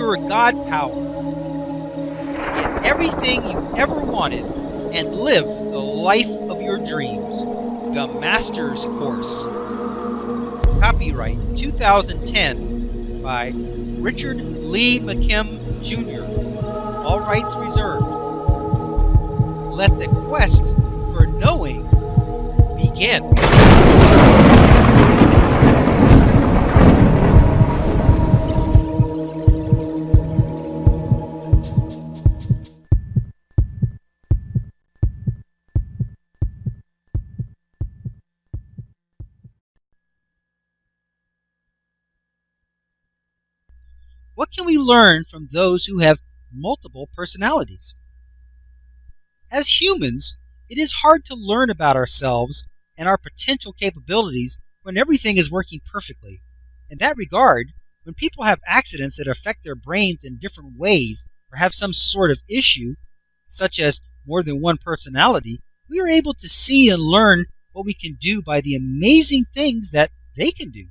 your God power. Get everything you ever wanted and live the life of your dreams. The Master's Course. Copyright 2010 by Richard Lee McKim Jr. All rights reserved. Let the quest for knowing begin. What can we learn from those who have multiple personalities? As humans, it is hard to learn about ourselves and our potential capabilities when everything is working perfectly. In that regard, when people have accidents that affect their brains in different ways or have some sort of issue, such as more than one personality, we are able to see and learn what we can do by the amazing things that they can do.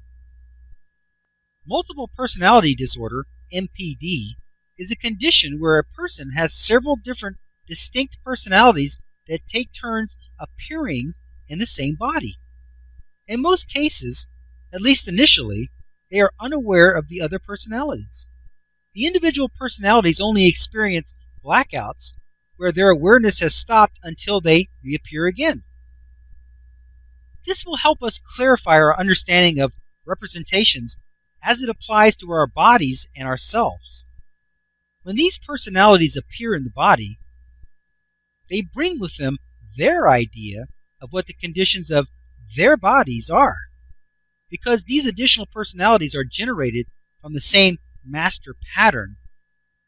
Multiple personality disorder, MPD, is a condition where a person has several different distinct personalities that take turns appearing in the same body. In most cases, at least initially, they are unaware of the other personalities. The individual personalities only experience blackouts where their awareness has stopped until they reappear again. This will help us clarify our understanding of representations as it applies to our bodies and ourselves. When these personalities appear in the body, they bring with them their idea of what the conditions of their bodies are. Because these additional personalities are generated from the same master pattern,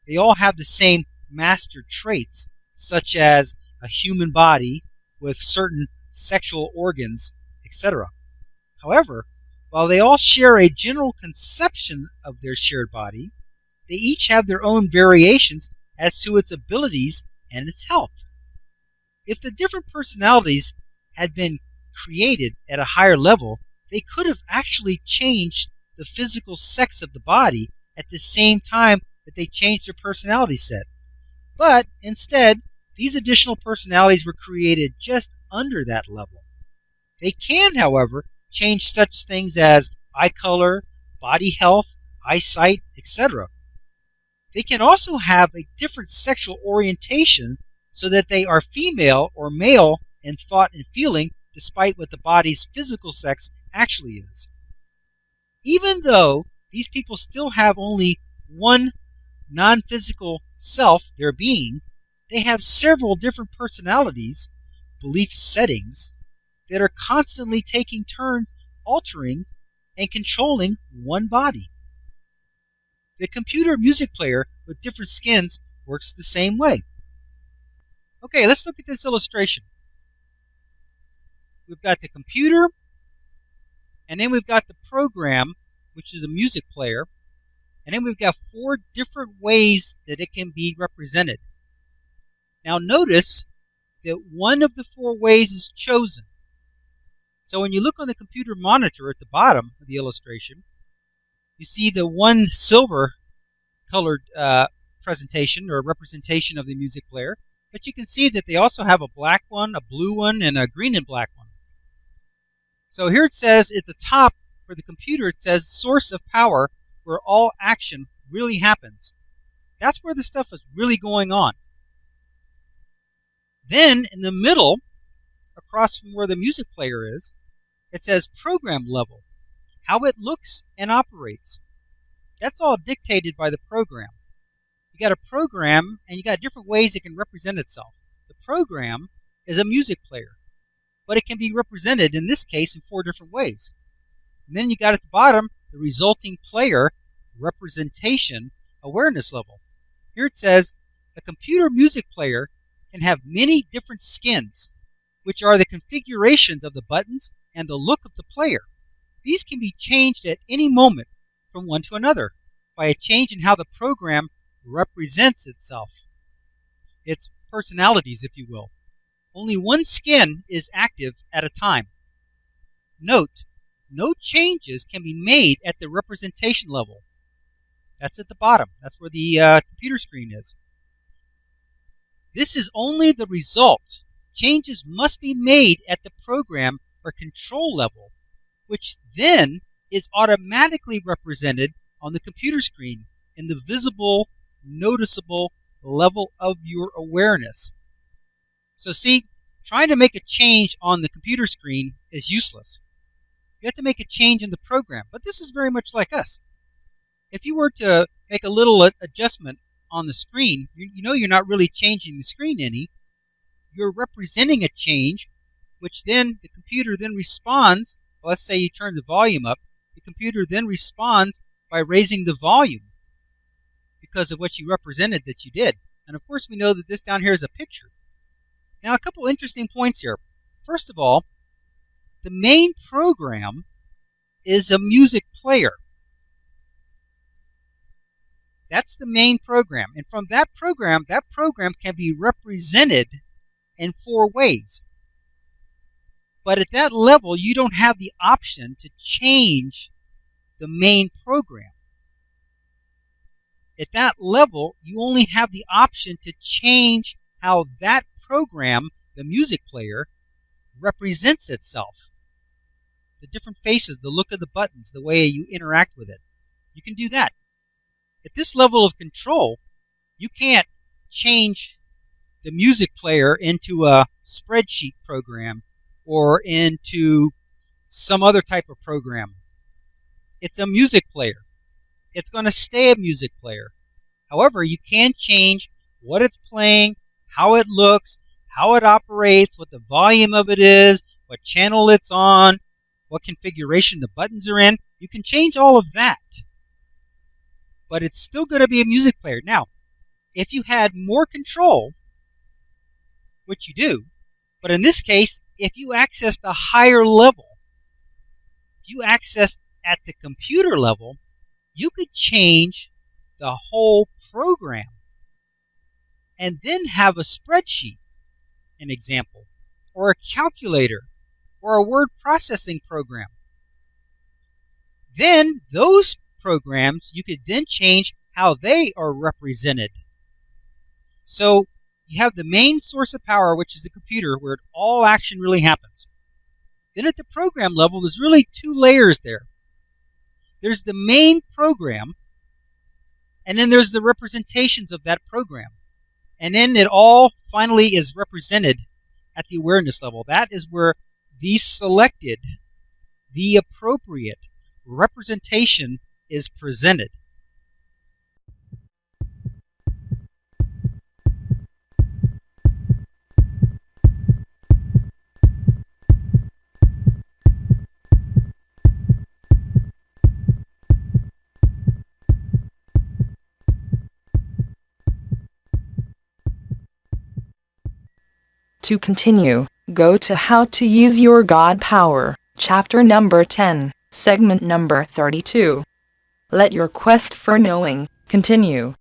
they all have the same master traits, such as a human body with certain sexual organs, etc. However, while they all share a general conception of their shared body, they each have their own variations as to its abilities and its health. If the different personalities had been created at a higher level, they could have actually changed the physical sex of the body at the same time that they changed their personality set. But instead, these additional personalities were created just under that level. They can, however, change such things as eye color, body health, eyesight, etc. They can also have a different sexual orientation so that they are female or male in thought and feeling, despite what the body's physical sex actually is. Even though these people still have only one non-physical self, their being, they have several different personalities, belief settings, that are constantly taking turn altering and controlling one body. The computer music player with different skins works the same way. Okay, let's look at this illustration. We've got the computer, and then we've got the program, which is a music player, and then we've got 4 different ways that it can be represented. Now notice that one of the 4 ways is chosen. So when you look on the computer monitor at the bottom of the illustration, you see the one silver colored presentation or representation of the music player, but you can see that they also have a black one, a blue one, and a green and black one. So here it says at the top for the computer, it says source of power where all action really happens. That's where the stuff is really going on. Then in the middle, across from where the music player is, it says program level, how it looks and operates. That's all dictated by the program. You got a program, and you got different ways it can represent itself. The program is a music player, but it can be represented, in this case, in 4 different ways. And then you got at the bottom the resulting player representation awareness level. Here it says a computer music player can have many different skins, which are the configurations of the buttons and the look of the player. These can be changed at any moment from one to another by a change in how the program represents itself, its personalities, if you will. Only one skin is active at a time. Note, no changes can be made at the representation level. That's at the bottom. That's where the computer screen is. This is only the result. Changes must be made at the program or control level, which then is automatically represented on the computer screen in the visible, noticeable level of your awareness. So see, trying to make a change on the computer screen is useless. You have to make a change in the program, but this is very much like us. If you were to make a little adjustment on the screen, you know you're not really changing the screen any. You're representing a change, which then the computer then responds. Let's say you turn the volume up. The computer then responds by raising the volume because of what you represented that you did. And of course we know that this down here is a picture. Now a couple interesting points here. First of all, the main program is a music player. That's the main program. And from that program can be represented in 4 ways. But at that level, you don't have the option to change the main program. At that level, you only have the option to change how that program, the music player, represents itself. The different faces, the look of the buttons, the way you interact with it. You can do that. At this level of control, you can't change the music player into a spreadsheet program or into some other type of program. It's a music player. It's going to stay a music player. However, you can change what it's playing, how it looks, how it operates, what the volume of it is, what channel it's on, what configuration the buttons are in. You can change all of that. But it's still going to be a music player. Now, if you had more control, which you do, but in this case, if you accessed a higher level, if you accessed at the computer level, you could change the whole program and then have a spreadsheet, an example, or a calculator, or a word processing program. Then those programs, you could then change how they are represented. So you have the main source of power, which is the computer, where all action really happens. Then at the program level, there's really 2 layers there. There's the main program, and then there's the representations of that program. And then it all finally is represented at the awareness level. That is where the selected, the appropriate representation is presented. To continue, go to How to Use Your God Power, chapter number 10, segment number 32. Let your quest for knowing continue.